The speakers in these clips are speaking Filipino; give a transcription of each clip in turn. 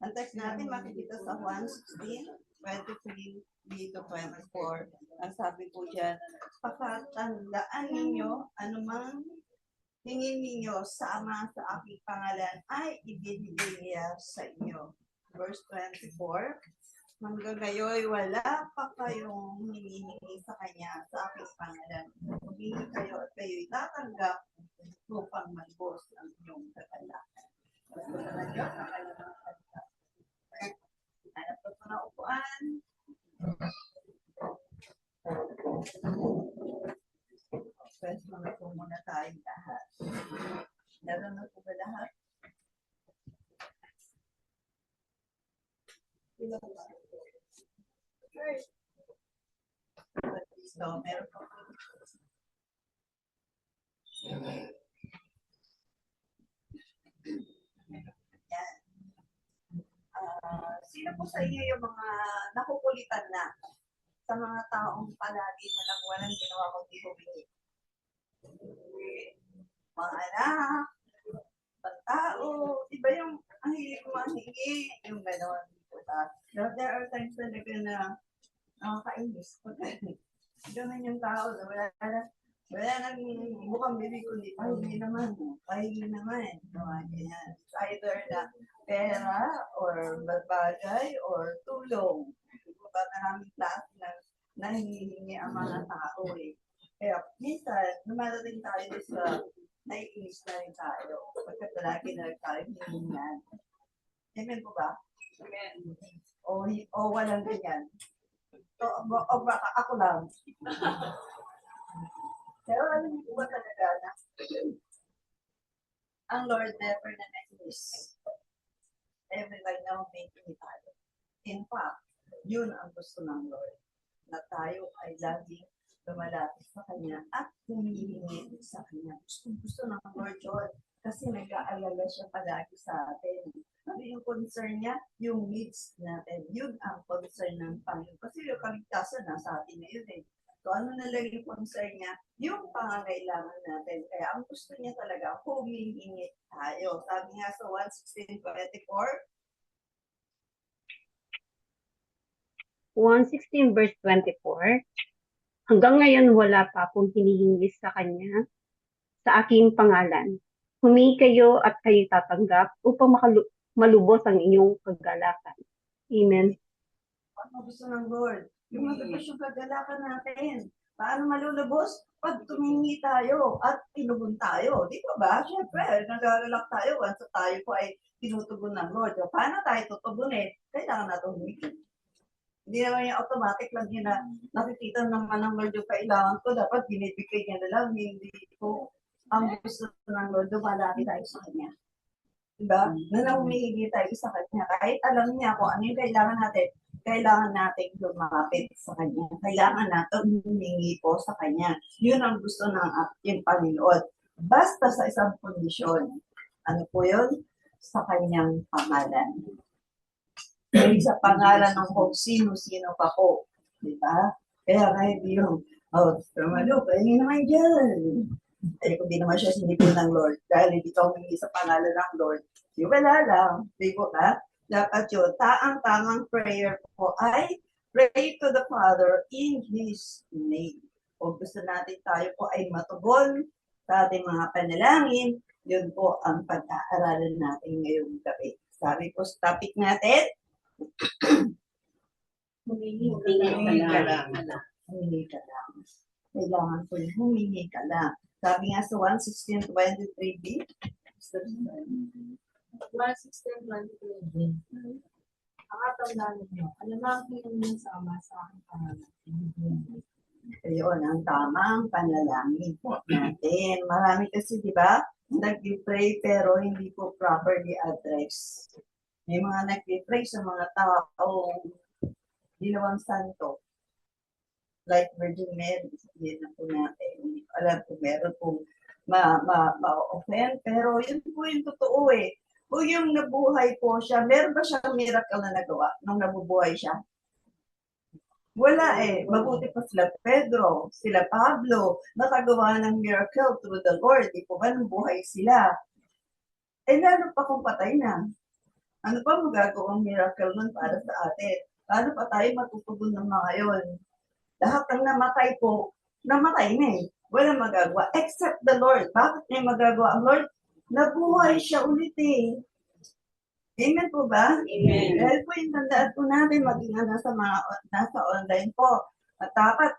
Ang text natin makikita sa 1:16, 23b-24. Ang sabi po dyan, pakatandaan ninyo anumang hingin ninyo sa Ama sa aking pangalan ay ibibigay niya sa inyo. Verse 24, hanggang ngayon wala pa kayong hinihingi sa Kanya sa aking pangalan. Humingi kayo at kayo'y tatanggap upang malubos ang inyong kagalakan. Gusto na Diyos ang kanyang kagalakan. Hanap ko na upuan. Pwede mga po muna tayong lahat. Meron na po ba lahat? So, meron po. Yan. Sino po sa inyo yung mga nakukulitan na sa mga taong palagi na lang walang ginawa kundi humingi? Mga anak, ibang tao, iba yung ang hilig ko mahingi, yung gano'n. There are times talaga na nakakainis. Ganun yung tao na wala nang bukang bibig kundi pahingi naman. Pahingi naman. Ganyan. Either na pera or bagay or tulong. Diba maraming klase na nahihingi ang mga tao eh. Kaya minsan, lumarating tayo sa naiinis na rin tayo. Pagkat lagi na rin tayo hihingan. Amen po ba? Amen. O walang ganyan. O baka ako lang. Pero alam niyo ba talaga na ang Lord never na nainis. Every time na humingi tayo. In fact, yun ang gusto ng Lord. Na tayo ay laging lumalapit sa Kanya at humihingi sa Kanya. Gusto ng Lord yun. Kasi nag-aalala siya palagi sa atin. Ano yung concern niya? Yung needs natin. Yun ang concern ng Panginoon. Kasi yung kaligtasan nasa atin na yun eh. So ano na lang yung concern niya? Yung pangangailangan natin. Kaya ang gusto niya talaga, humihingi tayo. Sabi nga sa 1:16-24, 1:16 verse 24, hanggang ngayon wala pa akong hinihingi sa Kanya sa aking pangalan. Humingi kayo at kayo tatanggap upang malubos ang inyong kagalakan. Amen. Ano gusto ng Lord? Yung malubos yung kagalakan natin. Paano malulubos? Pag tumingi tayo at tinugon tayo. Di ba ba? Siyempre, nagagalak tayo once tayo po ay tinutugon ng Lord. So, paano tayo tutugunin? Kailangan natin humingi. Hindi naman yung automatic lang yun na nakikita naman ng Lord yung kailangan ko. Dapat binibigay niya na lang. Hindi ko ang gusto ng Lord, dumalaki tayo sa Kanya. Diba? Na humihingi tayo sa Kanya. Kahit alam niya kung ano yung kailangan natin lumapit sa Kanya. Kailangan natin humingi po sa Kanya. Yun ang gusto ng ating Panginoon. Basta sa isang kondisyon. Ano po yun? Sa Kanyang pangalan. Sa pangalan ng kung sino-sino pa po. Diba? Kaya kahit yung, Ramalo, pwede naman dyan. Eh, kung di naman siya sinipin ng Lord, dahil hindi ka humingi sa pangalan ng Lord, yung wala lang. Di po ba? Dapat yun, taang-tamang prayer po ay pray to the Father in His name. Kung gusto natin tayo po ay matugon sa ating mga panalangin, yun po ang pag-aaralan natin ngayong gabi. Sabi po sa topic natin, humingi ka lang. Humingi ka lang. Kailangan po yung humingi ka lang. Sabi nga sa 1:16-23b, 1:16-23b. Ang atandaan ninyo, alam mo ang hinangyay sa Ama sa aking pangalan. Ayun, ang tamang panalangin po natin. Marami kasi, di ba, nag-pray pero hindi po properly address. May mga nag-pray sa mga taong ginawang santo. Like Virgin Mary, sabihin na po natin. Alam po, meron pong ma-offend, pero yun po yung totoo eh. Kung yung nabuhay po siya, meron ba siyang miracle na nagawa nung nabubuhay siya? Wala eh. Mabuti pa sila Pedro, sila Pablo, nakagawa ng miracle through the Lord. Di po ba nung buhay sila? Eh lalo pa kung patay na. Ano pa magagawang miracle nun para sa atin? Paano pa tayo matutugon ng mga yon? Lahat ng namatay po, namatay na eh. Walang magagawa. Except the Lord. Bakit may magagawa ang Lord? Nabuhay siya ulit eh. Amen po ba? Amen. Dahil po yung tandaan po natin, maging nasa online po. At dapat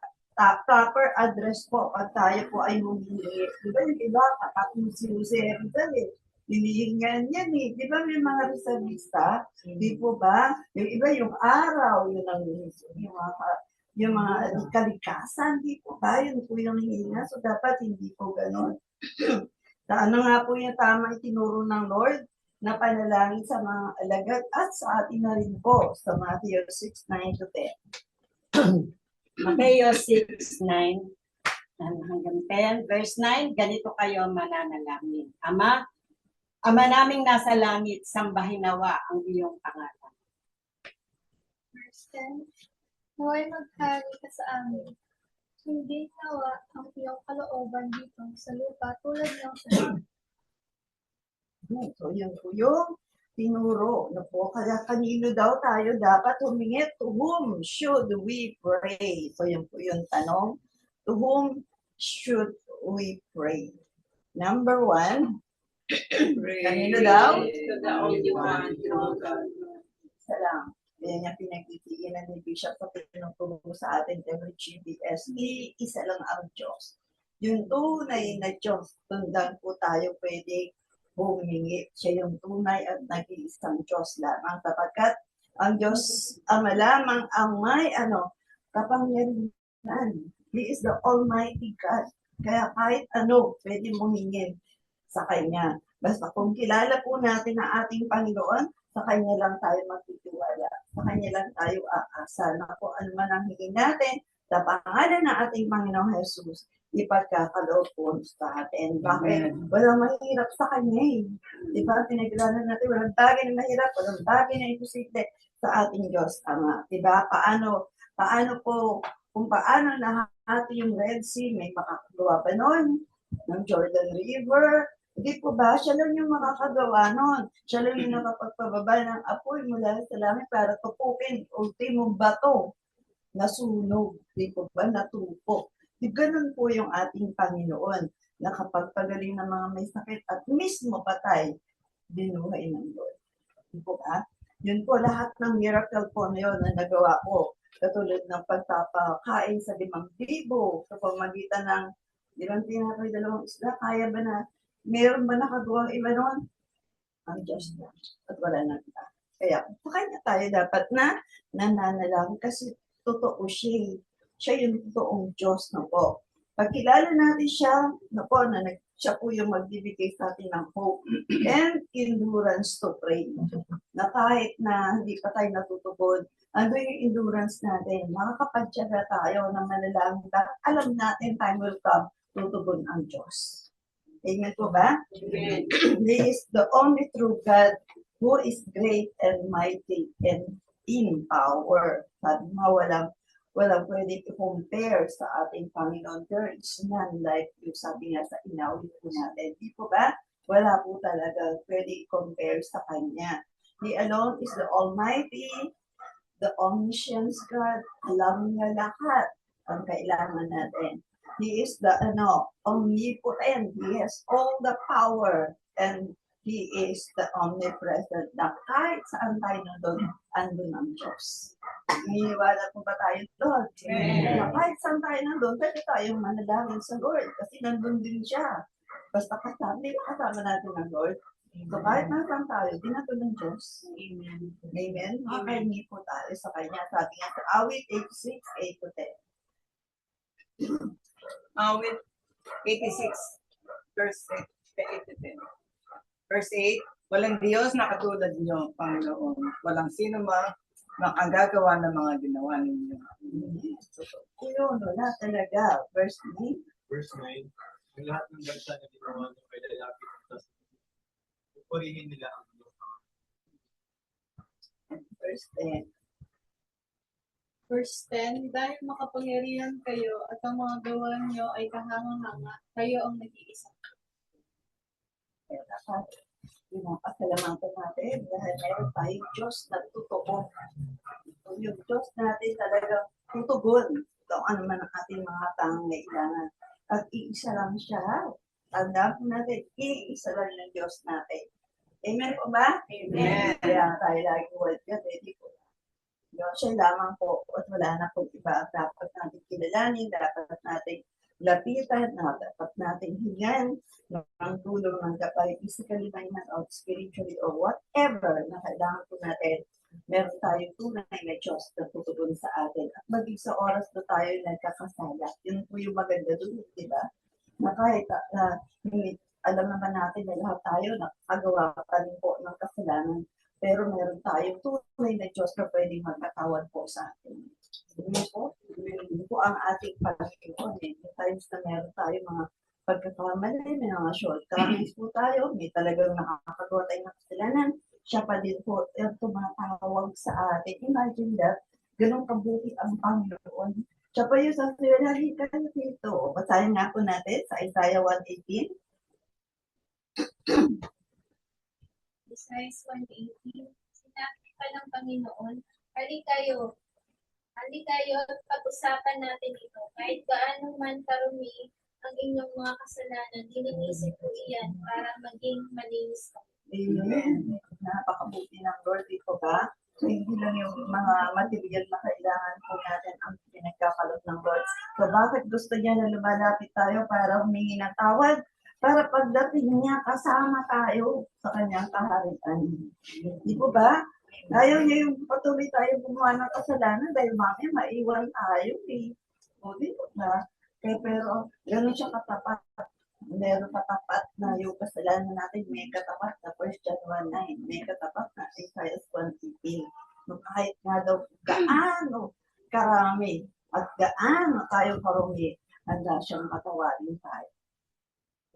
proper address po pag tayo po ay humingi. Di ba yung iba, kapag si Jose Rizal eh, hinihingan yan eh. Di ba may mga reservista? Di po ba? Yung iba yung araw, yun ang yung mga kalikasan, di po ba? Yun po yung hihinga. So dapat hindi po ganun. Ano nga po yung tamang itinuro ng Lord? Na panalangin sa mga alagad at sa atin na rin po sa Matthew 6:9 to 10. Mateo 6:9 hanggang 10, verse 9, ganito kayo mananalangin. Ama naming nasa langit, sambahin nawa ang iyong pangalan. Verse 10, naway maghari ka sa amin. Hindi nawa ang iyong kalooban dito sa lupa tulad ng sa langit. So yun po yung tinuro na po. Kaya kanino daw tayo dapat humingi? To whom should we pray? So yun po yung tanong. To whom should we pray? Number 1, kanino daw? To the only one, true God. Isa lang. Yan yung pinagtitiginan ni Bishop sa pinuturo sa atin every GBS. Isa lang ang Diyos. Yung tunay na Diyos, tundan po tayo pwede humingi. Siya yung tunay at nag-iisang Diyos lamang. Sapagkat ang Diyos Ama lamang ang may kapangyarihan. He is the Almighty God. Kaya kahit ano, pwede mong hingin sa Kanya. Basta kung kilala po natin ang ating Panginoon, sa Kanya lang tayo magtitiwala. Sa Kanya lang tayo aasa na kung ano man ang hingin natin, sa pangalan ng ating Panginoong Jesus, ipagkakaloob po sa atin. Bakit? Walang mahirap sa Kanya eh. Di ba? Pinaglanan natin, walang bagay na mahirap, walang bagay na imposible sa ating Diyos Ama. Di ba? Kung paano nahati yung Red Sea, may makakagawa ba nun? Ng Jordan River, hindi po ba? Siya lang yung makakagawa nun. Siya lang yung nakapagpababa ng apoy mula sa langit para tupukin ultimong bato na sunog. Di po ba? Natupo. Di ganun po yung ating Panginoon na kapag pagaling ng mga may sakit at mismo patay, binuhay ng Lord. Di po ba? Yun po lahat ng miracle po na yun na nagawa ko. Katulad ng pagpapakain sa 5,000 sa pamagitan ng tinapay 2 isla, kaya ba na, meron ba nakagawa iba nun? Ang Diyos na. At wala na iba. Kaya, sa Kanya tayo dapat na nananalangin kasi totoo siya. Siya yung totoong Diyos na po. Pag kilala natin siya, siya po yung magbibigay sa atin ng hope and endurance to pray. Na kahit na hindi pa tayo natutugon, ano yung endurance natin? Makakapagtyaga tayo ng manalangin. Alam natin, time will come, tutugon ang Diyos. Amen po ba? Amen. He is the only true God who is great and mighty and in power. Sabi mo, walang pwedeng i-compare sa ating Panginoon. There is none like you. Sabi nga sa inawit po natin. Di po ba? Wala po talaga pwede i-compare sa Kanya. He alone is the Almighty, the omniscient God. Alam niya lahat ang kailangan natin. He is the omnipotent. He has all the power and He is the omnipresent na kahit saan tayo nandun, andun ang Diyos. Iniwala po ba tayo doon? Na kahit saan tayo nandun, pwede tayong manalangin sa Lord kasi nandun din siya. Basta kasama natin ang Lord. So kahit nasaan tayo, dinatun ng Diyos. Amen. Amen? Makahingi po tayo sa Kanya. Sabi nga sa awit 86, 8 to 10. Awit 86, verse 8 to 10. Verse 8, walang Diyos na katulad niyo, Panginoon. Walang sino makagagawa ng mga ginawa ninyo. Yun, wala talaga. Verse 9. Verse 9, ang lahat ng bansa na ginawa ng may lalaki at pupurihin nila ang Diyos. Verse 10. Verse 10, dahil makapangyarihan kayo at ang mga gawa niyo ay kahanga-hanga, kayo ang nag-iisa. Pinapasalamatan natin dahil meron tayong Diyos na totoo. Yung Diyos natin talaga tutugon kung ano man ang ating mga pangangailangan. At iisa lang siya. Tandaan po natin, iisa lang yung Diyos natin. Amen po ba? Amen. Kaya tayo lagi word ka, ready po. Diyos siya lamang po at wala na po iba ang dapat natin kilalanin, dapat natin lapitan, dapat natin hingan ng tulong ng kapay, physically, mental, spiritually, or whatever na kailangan po natin. Meron tayong tunay na Diyos na tutugon sa atin. At maging sa oras na tayo nagkakasala. Yun po yung maganda doon, di ba? Na kahit alam naman natin na lahat tayo nakagawa pa rin po ng kasalanan. Pero meron tayong tunay na Diyos na pwedeng magkatawad po sa atin. Yun po ang ating Panginoon. May times na meron tayo mga pagkakamali, may mga shortcomings po tayo, may talagang nakakagawa tayo ng kasalanan. Siya pa din po yung tumatawag sa atin. Imagine that, ganun kabuti ang Panginoon. Siya pa yung sasabihin kayo dito. Basahin nga po natin sa Isaiah 1:18. Isaiah 1:18, sinabi pa ng Panginoon, halikayo at pag-usapan natin ito. Kahit gaano man karumi ang inyong mga kasalanan, dininisip ko iyan para maging malinis ka. Amen. Napakabuti ng Lord, di po ba? So, hindi lang yung mga material na kailangan po natin ang pinagkakalot ng Lord. So, bakit gusto niya na lumalapit tayo para humingi ng tawad? Para pagdating niya, kasama tayo sa kanyang kaharian. Di po ba? Ayaw niya yung patuloy tayo gumawa ng kasalanan dahil mamaya maiwan tayo. O, di po ba? Kaya pero, gano'n siya katapat. Meron katapat na yung kasalanan natin, may katapat na 1 John 1:9, may katapat na Isaiah 1:18. No, kahit nga daw gaano karami at gaano tayo karumi, handa siyang patawarin tayo.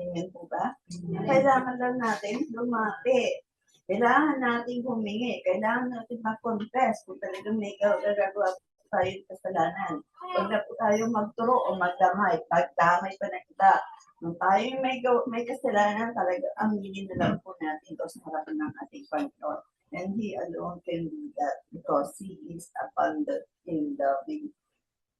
Amen po ba? Kailangan lang natin lumapit. Kailangan natin humingi. Kailangan natin mag-confess kung talagang may gagawa tayo ng kasalanan. Huwag na po tayo magturo o magdamay. Pagdamay pa na kita. Kung tayo may kasalanan, talaga aminin na lang po natin ito sa harapan ng ating Panginoon. And He alone can do that because He is abundant in loving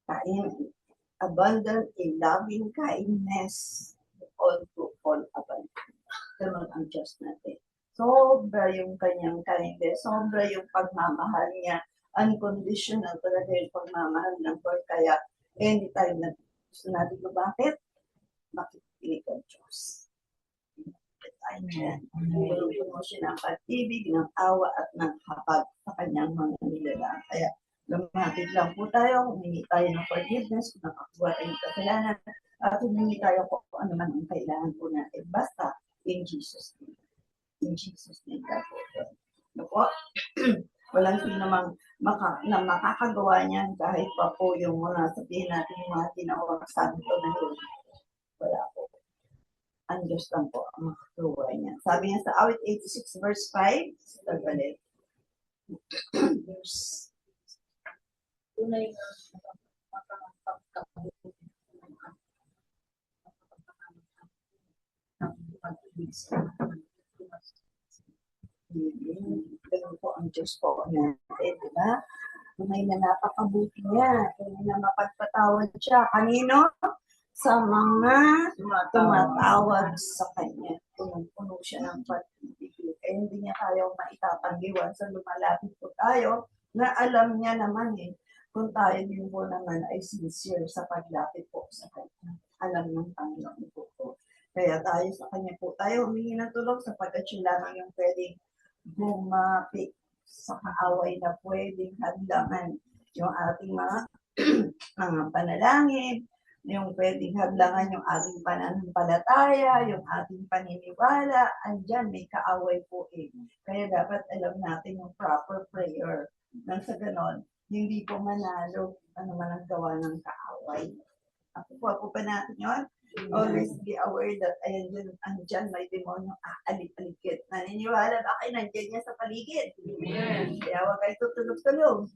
kindness. All to all abundant. Ganun ang Diyos natin. Sobra yung kanyang kindness, sobra yung pagmamahal niya. Unconditional talaga yung pagmamahal ng Lord. Kaya anytime na gusto natin ko, bakit? Makikinig ang Diyos. Amen. Puno siya ng pag-ibig, ng awa at ng hapag sa kanyang mga nilalang. Kaya lumapit lang po tayo, humingi tayo ng forgiveness kung nakakuha tayong kasalanan at humingi tayo kung ano man ang kailangan po natin. Basta in Jesus' name. In Jesus' name ka po. Ano po? Walang sino mang na makakagawa niyan kahit pa po yung mga sabihin natin yung mga tinawag santo na yun. Wala po. Ang Diyos lang po ang makakagawa niya. Sabi niya sa awit 86 verse 5, tagalit. Tunay na makakapagkabuti ng pag-ibig sa Ganun po ang Diyos po natin, di ba? Tunay na napakabuti niya. Tunay na mapagpatawad siya. Kanino? Sa mga tumatawag sa Kanya. Puno siya ng pag-ibig. Kaya hindi niya tayo maitatanggiwan sa lumalapit po tayo na alam niya naman kung tayo din po naman ay sincere sa paglapit po sa Kanya. Alam ng Panginoon po. Kaya tayo sa Kanya po tayo humingi ng tulong sapagkat siya lamang yung pwedeng bumapit sa kaaway na pwedeng hadlangan yung ating mga panalangin, yung pwedeng hadlangan yung ating pananampalataya, yung ating paniniwala, andyan may kaaway po Kaya dapat alam natin yung proper prayer. Nang sa ganon, hindi po manalo ano man ang gawa ng kaaway. Ako pa natin yun. Always be aware that andyan may demonyo aalip-alikit. Naniniwala ba kayo nandiyan niya sa paligid? Kaya huwag kayo tutulog-tulog.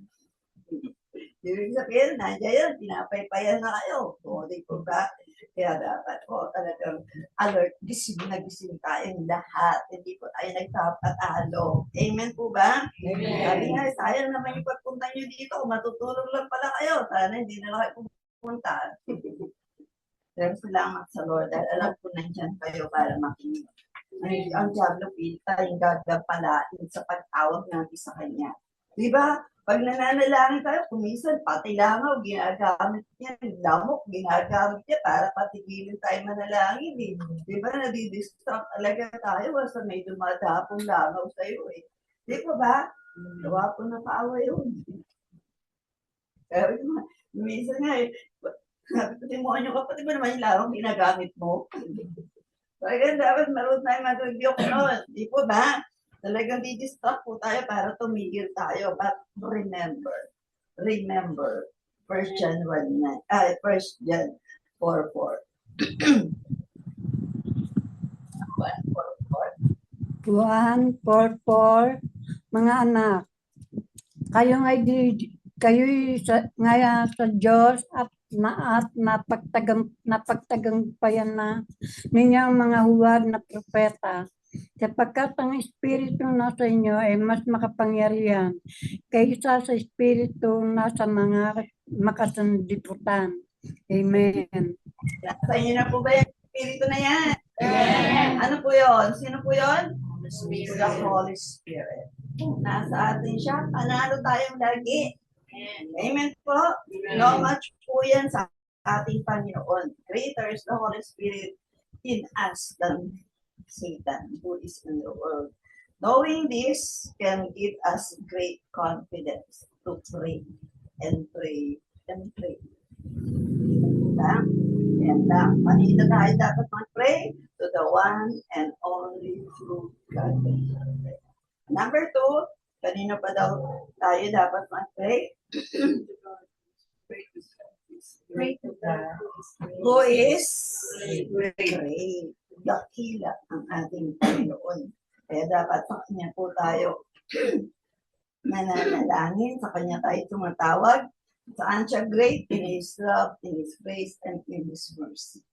Ibig sabihin, nandiyan yan, pinapaypayan na kayo. O, di po ba? Kaya dapat po talagang alert, gising na gising tayong lahat. Hindi po tayo nagpapatalo. Amen po ba? Sabi nga, sayang naman yung pagpunta nyo dito. Kung matutulog lang pala kayo, sana hindi na lang kayo pumunta. Pero salamat sa Lord dahil alam ko nandiyan kayo para makinig. Ang Diablo Pita, yung gagapalain sa pagtawag natin sa Kanya. Di ba? Pag nananalangin tayo, kumisan, pati langaw, ginagamit niya, lamok, ginagamit niya para patigilin tayo manalangin. Eh. Di ba? Nadidistract talaga tayo basta may dumadapong langaw sa'yo. Eh. Di ba ba? Gawa po na paawa yun. Pero minsan nga eh, sabi ko, Timonyo, kapatid mo naman yung langaw, ginagamit mo. Talagang dapat meron tayo mag-review ko noon. Di po ba? Talagang didistract po tayo para tumigil tayo. But remember, 1 John 1 John 4:4. 1:4:4 mga anak, kayo ngaya sa Diyos at napagtagumpayan na ninyang mga huwad na propeta, sapagkat ang Espiritu nasa inyo ay mas makapangyarihan kaysa sa Espiritu nasa mga makasandiputan. Amen. Sa inyo na po ba yung Espiritu na yan? Ano po yun? Sino po yun? The Holy Spirit. Nasa atin siya. Panalo tayong lagi. Amen po. No much po yan sa ating Panginoon. Greater is the Holy Spirit in us than Satan who is in the world. Knowing this can give us great confidence to pray and pray and pray. Diba? Yan lang. Manita tayo dapat mag-pray to the one and only true God. Number 2, kanina pa daw tayo dapat mag-pray? Pray to God. Who is great. Dakila ang ating Panginoon. Kaya dapat sa Kanya po tayo nananalangin, sa Kanya tayo tumatawag. Saan siya great? In His love, in His grace, and in His mercy.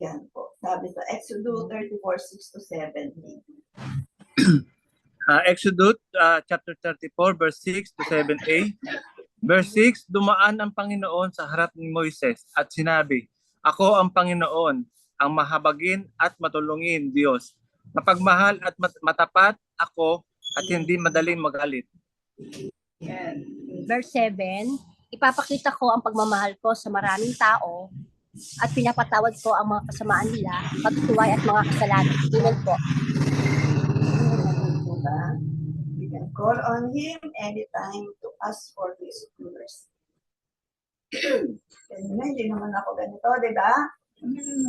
Yan po. Sabi sa Exodus 34:6-7. Exodus chapter 34 verse 6 to 7a. Verse 6, dumaan ang Panginoon sa harap ni Moises at sinabi, Ako ang Panginoon, ang mahabagin at matulungin Diyos. Mapagmahal at matapat ako at hindi madaling magalit. Verse 7, ipapakita ko ang pagmamahal ko sa maraming tao at pinapatawad ko ang mga kasamaan nila, pagtutuway at mga kasalanan. Amen po. We can call on Him anytime to ask for His mercy. Kanina, hindi naman ako ganito, di ba? Kanina,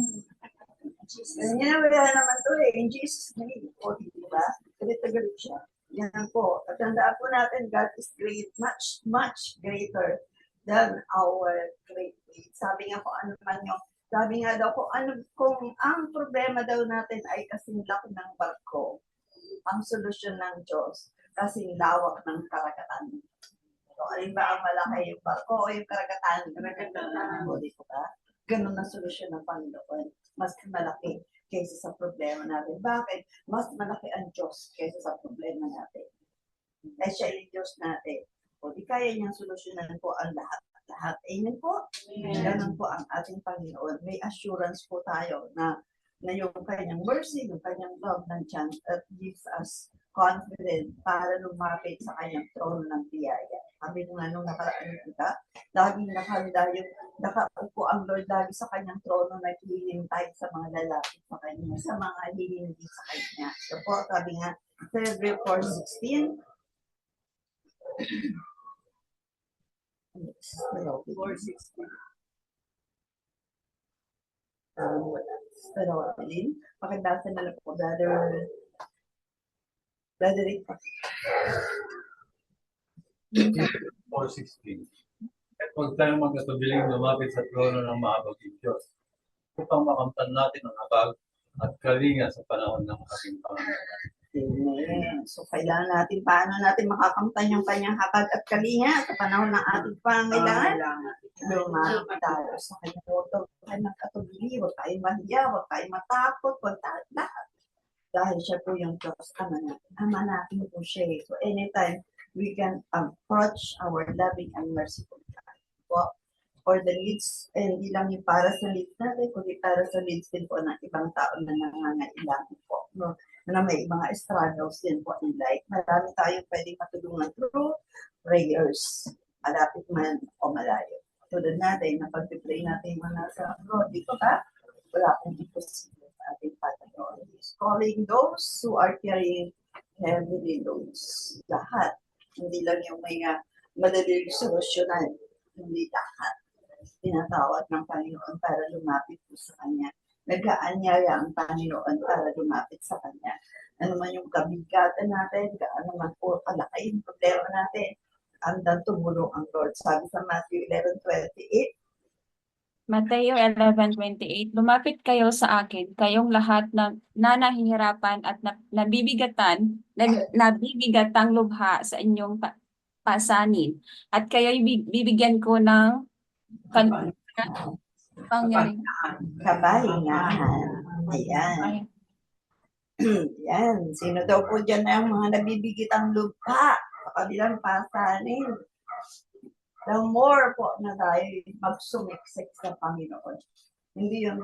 wala naman to eh. In Jesus' name, o di ba? Galit na galit siya. Yan po. At tandaan po natin, God is great, much, much greater than our great need. Sabi nga kung ano man yung, sabi nga daw kung ang problema daw natin ay kasing laki ng barko, ang solusyon ng Diyos, kasing lawak ng karagatan. So, alin ba ang malaki yung barko o yung karagatan? Karagatan. O, di ko ba? Ganun ang solusyon ng Panginoon. Mas malaki kaysa sa problema natin. Bakit? Mas malaki ang Diyos kaysa sa problema natin. Dahil siya yung Diyos natin. O, di kaya niyang solusyonan po ang lahat. Amen po? Ganun po ang ating Panginoon. May assurance po tayo na yung kanyang mercy, yung kanyang love nandiyan that gives us confident para lumapit sa kanyang trono ng biyaya. Sabi ko nga nung nakaraan kita, laging nakahanda nakaupo ang Lord lagi sa kanyang trono na hinihintay sa mga lalaki sa kanya, sa mga hihingi sa kanya. So po, sabi nga, February 4:16, 4:16. Wala. Pero, pakibasa na lang po, Brother Rick. 4:16. At huwag tayong magkatubiling lumapit sa trono ng mahabaging Diyos upang makamtan natin ang habag at kalinga sa panahon ng ating Panginoon. Amen. So, kailangan natin, paano natin makakamtan yung kanyang hapag at kalinga sa panahon ng ating pangailangan? Lumapit tayo sa kanyang moto. Huwag tayo magkatubili, huwag tayo mahiya, huwag tayo matakot, huwag tayo lahat. Dahil siya po yung Diyos, Ama natin. Ama natin po siya. So, anytime we can approach our loving and merciful God po for the needs, hindi lang yung para sa needs natin, kundi para sa needs din po ng ibang tao na nangangailangan po. No? Na may mga struggles din po in life. Marami tayong pwedeng matulungan through prayers. Malapit man o malayo. Tulad natin, na pag-pray natin mga nasa abroad, di ba ba? Wala pong imposible sa ating Panginoon. He's calling those who are carrying heavy loads. Lahat. Hindi lang yung may madaling solusyonan. Hindi lahat. Tinatawag ng Panginoon para lumapit po sa Kanya. Nag-aanyaya ang Panginoon para lumapit sa Kanya. Ano man yung kabigatan natin, ano man po kalaki yung problema natin, andang tumulong ang Lord. Sabi sa Matthew 11:28, Mateo 11:28, lumapit kayo sa akin, kayong lahat na nahihirapan at nabibigatang lubha sa inyong pasanin. At kayo'y bibigyan ko ng pangyarihan. kapahingahan. Ayan. Yan. Sino daw po dyan ang mga nabibigit ang lupa sa kanilang pasanin? The more po na tayo magsumiksik sa Panginoon. Hindi yung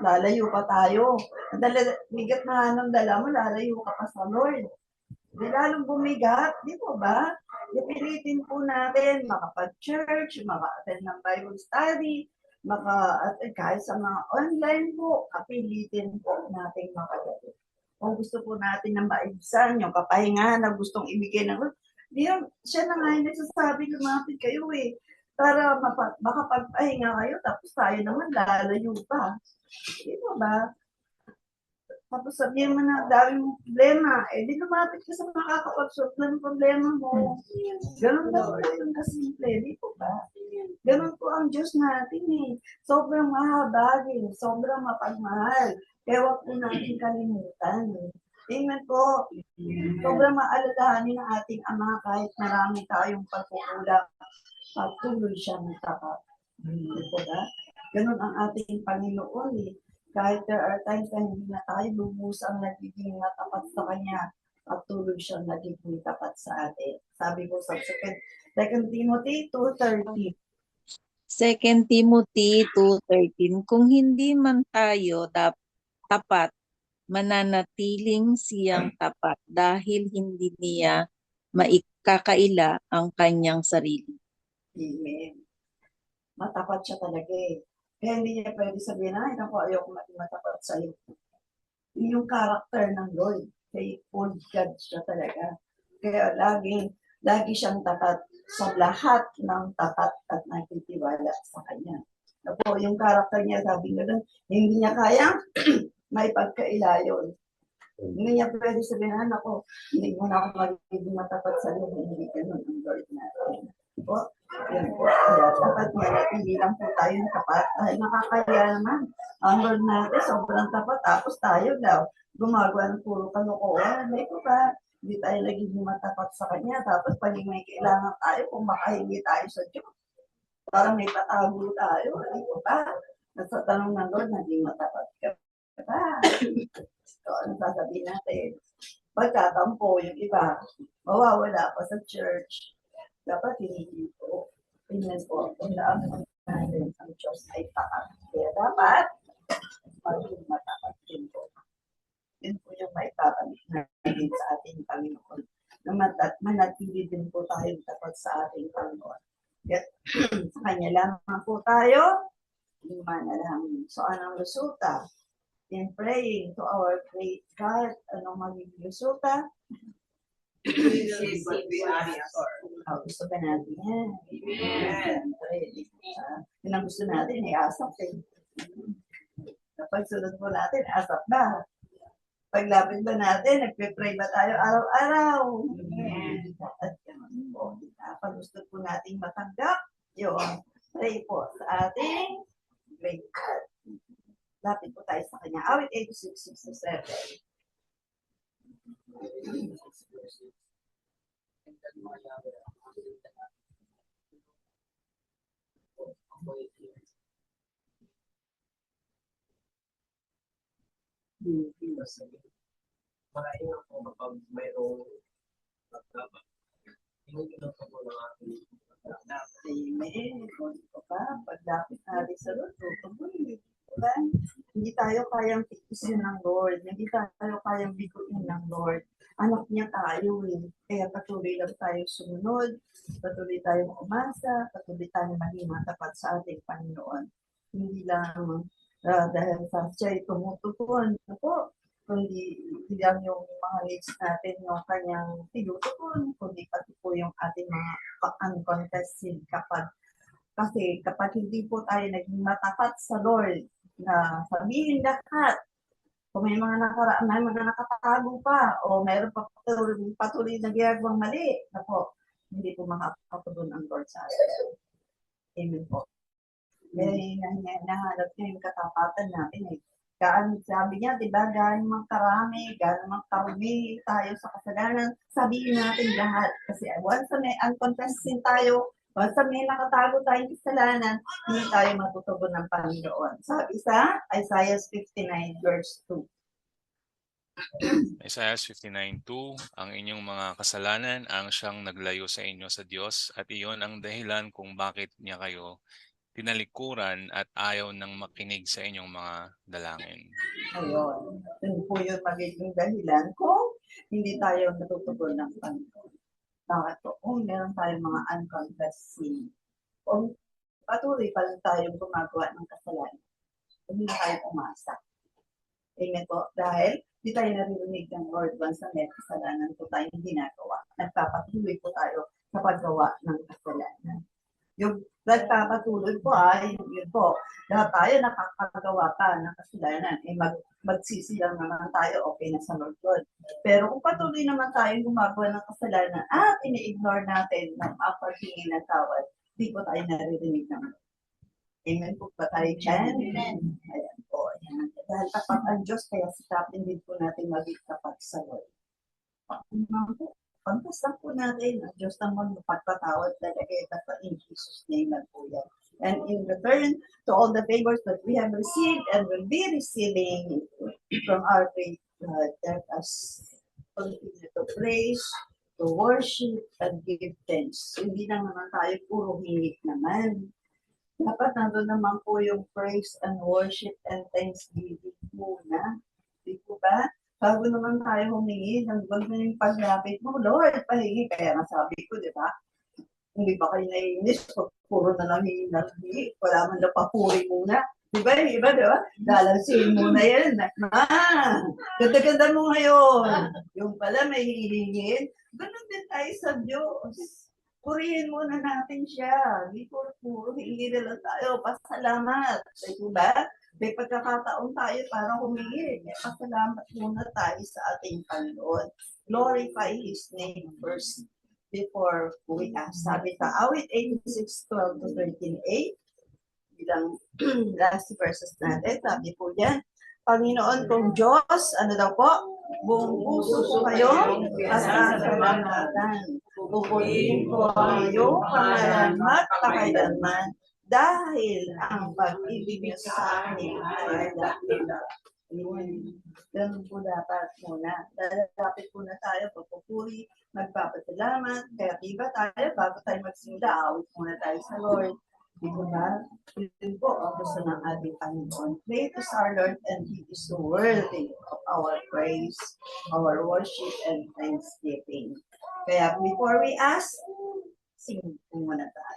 lalayo pa tayo. Bigat na ng dala mo, lalayo ka pa sa Lord. Di lalong bumigat, di po ba? Ipilitin po natin makapag-church, maka-attend ng Bible study, kahit sa mga online po, kapilitin po natin makagalit. Kung gusto po natin na maibsan, yung kapahingahan na gustong ibigay ng Lord, siya na nga yung nagsasabi, lumapit kayo para makapagpahinga kayo, tapos tayo naman lalayo pa. Di ba? Tapos sabihin mo na daming problema, di lumapit ka sa makakapag-solve ng problema mo. Ganun ba po yung kasimple, di po ba? Ganun po ang Diyos natin Sobrang mahabagin, sobrang mapagmahal. Kaya huwag po natin kalimutan. Amen po. Sobrang maalalahanin ng ating Ama kahit marami tayong pagkukulang. Patuloy siyang tapat. Di po ba? Ganun ang ating Panginoon Kahit there are times na hindi na tayo lubusang nagiging matapat sa Kanya, patuloy siyang nagiging tapat sa atin. Sabi ko sa 2 Timothy 2:13. 2 Timothy 2:13, kung hindi man tayo tapat, mananatiling siyang tapat dahil hindi niya maikakaila ang kanyang sarili. Amen. Matapat siya talaga Kaya hindi niya pwede sabihin, naku, ayoko maging matapat sa'yo. Yung character ng Lord, faithful God siya talaga. Kaya lagi siyang tapat sa lahat ng tapat at nagtitiwala sa Kanya. Ako, yung character niya, sabi nga doon, hindi niya kayang may pagkailayon. Hindi niya pwede sabihin, ako, hindi mo na ako magiging matapat sa iyo, hindi ganun ang Lord natin. Yan po. Kaya dapat manatili lang po tayo ng tapat. Dahil nakakaya naman. Ang Lord natin, sobrang tapat. Tapos tayo daw, gumagawa ng puro kalokohan. Hindi po ba? Hindi tayo nagiging matapat sa Kanya. Tapos pag may kailangan tayo, kung makahingi tayo sa Diyos, parang may patago tayo. Hindi po ba? Nasa tanong ng Lord, naging matapat ka ba? So, ano sasabihin natin? Pagtatampo yung iba, mawawala pa sa church. Dapat hindi po. Tingnan po, kung naman natin ang Diyos ay tapat. Kaya dapat, maging matapat din po. Yun po yung may papalik natin sa ating Panginoon. Manatili din po tayong tapat sa ating Panginoon. Kaya sa Kanya lamang po tayo, manalangin. So, anong resulta? In praying to our great God, anong magiging resulta? Gusto ba natin yan? Yun ang gusto natin, asap Kapag sunod po natin, asap ba? Paglapit ba natin, nagpe-pray ba tayo araw-araw? At yun po, pag gusto po natin matanggap, yung pray po sa ating great God. Lapit po tayo sa Kanya. Awit 86:67. Amen. Kung ito pa, pagdapit natin sa Lord, tutuloy. Diba? Hindi tayo kayang tikisin ng Lord. Hindi tayo kayang biguin ng Lord. Anak niya tayo eh. Kaya patuloy lang tayo sumunod. Patuloy tayong umasa. Patuloy tayong maging matapat sa ating Panginoon. Hindi lang dahil sa siya'y tumutugon. Ako, kundi hindi lang yung mga needs natin yung kanyang tinutugon, kundi pati po yung ating mga unconfessed sin kasi kapag hindi po tayo naging matapat sa Lord na sabihin lahat, kung may mga may mga nakatago pa o mayroon pa patuloy na ginagawang mali, ako, hindi po makakatugon ang Lord sa atin. Amen po. May nahanap niya yung katapatan natin eh. Sabi niya, di ba, gaano mang karami, gaano mang karumi tayo sa kasalanan, sabihin natin lahat. Kasi once na may unconfessed sin tayo, once na may nakatago tayong kasalanan, hindi tayo matutugon ng Panginoon. Sabi sa Isaiah 59 verse 2. Isaiah 59:2, ang inyong mga kasalanan ang siyang naglayo sa inyo sa Diyos at iyon ang dahilan kung bakit niya kayo tinalikuran at ayaw nang makinig sa inyong mga dalangin. Ayun. Yun po yung magiging dahilan kung hindi tayo natutugon ng Panginoon. Bakit po? Kung meron tayong mga unconfessed sin, kung patuloy pa lang tayong gumagawa ng kasalanan, hindi na tayo umasa. Amen po. Dahil hindi tayo naririnig ng Lord once na may kasalanan po tayong ginagawa. Nagpapatuloy po tayo sa paggawa ng kasalanan. Yung nagpapatuloy po yun po, lahat tayo nakakagawa pa ng kasalanan, magsisi lang naman tayo, okay na sa Lord God. Pero kung patuloy naman tayong gumagawa ng kasalanan at ini-ignore natin ng paghingi ng tawad, di po tayo naririnig ng Lord. Amen po ba tayo dyan? Ayan po. Ayan. Dahil tapat ang Diyos, kaya sikapin din po natin maging tapat sa Lord. Pagpasang po natin, ang Diyos naman magpagpatawad talaga ito in Jesus' name na po yan. And in return to all the favors that we have received and will be receiving from our great God, let us continue to praise, to worship, and give thanks. Hindi lang naman tayo puro hingit naman. Dapat nandun naman po yung praise and worship and thanksgiving muna. Di po ba? Bago naman tayo humingi, nandun na yung paglapit mo, Lord, pahingi. Kaya nasabi ko, di ba? Hindi ba kayo naiinis? Puro na lang hingi. Wala man na papuri muna. Di ba? Di ba? Dalansin muna yan. Ganda-ganda mo ngayon. Yung pala may hihingin. Ganun din tayo sa Diyos. Purihin muna natin siya. Hindi puro hingi na lang tayo. Pasalamat. Di ba? May pagkakataon tayo para humingi. Pasalamat muna tayo sa ating Panginoon. Glorify His name first before we ask. Sabi sa awit 86:12-13a, bilang last verses natin, sabi po yan, Panginoon kong Diyos, ano daw po? Buong puso ko kayo, pasasalamatan. Pupurihin ko ang iyong pangalan at pakailanman. Dahil ang pag-ibig niyo sa akin ay dakila. Ganun po dapat muna. Dapat po na tayo pagpupuri, magpapasalamat. Kaya diba tayo, bago tayo magsimula, awit muna tayo sa Lord. Di ba? Yun po ang gusto ng ating Panginoon. Great is our Lord and He is worthy of our praise, our worship, and thanksgiving. Kaya before we ask, sing muna tayo.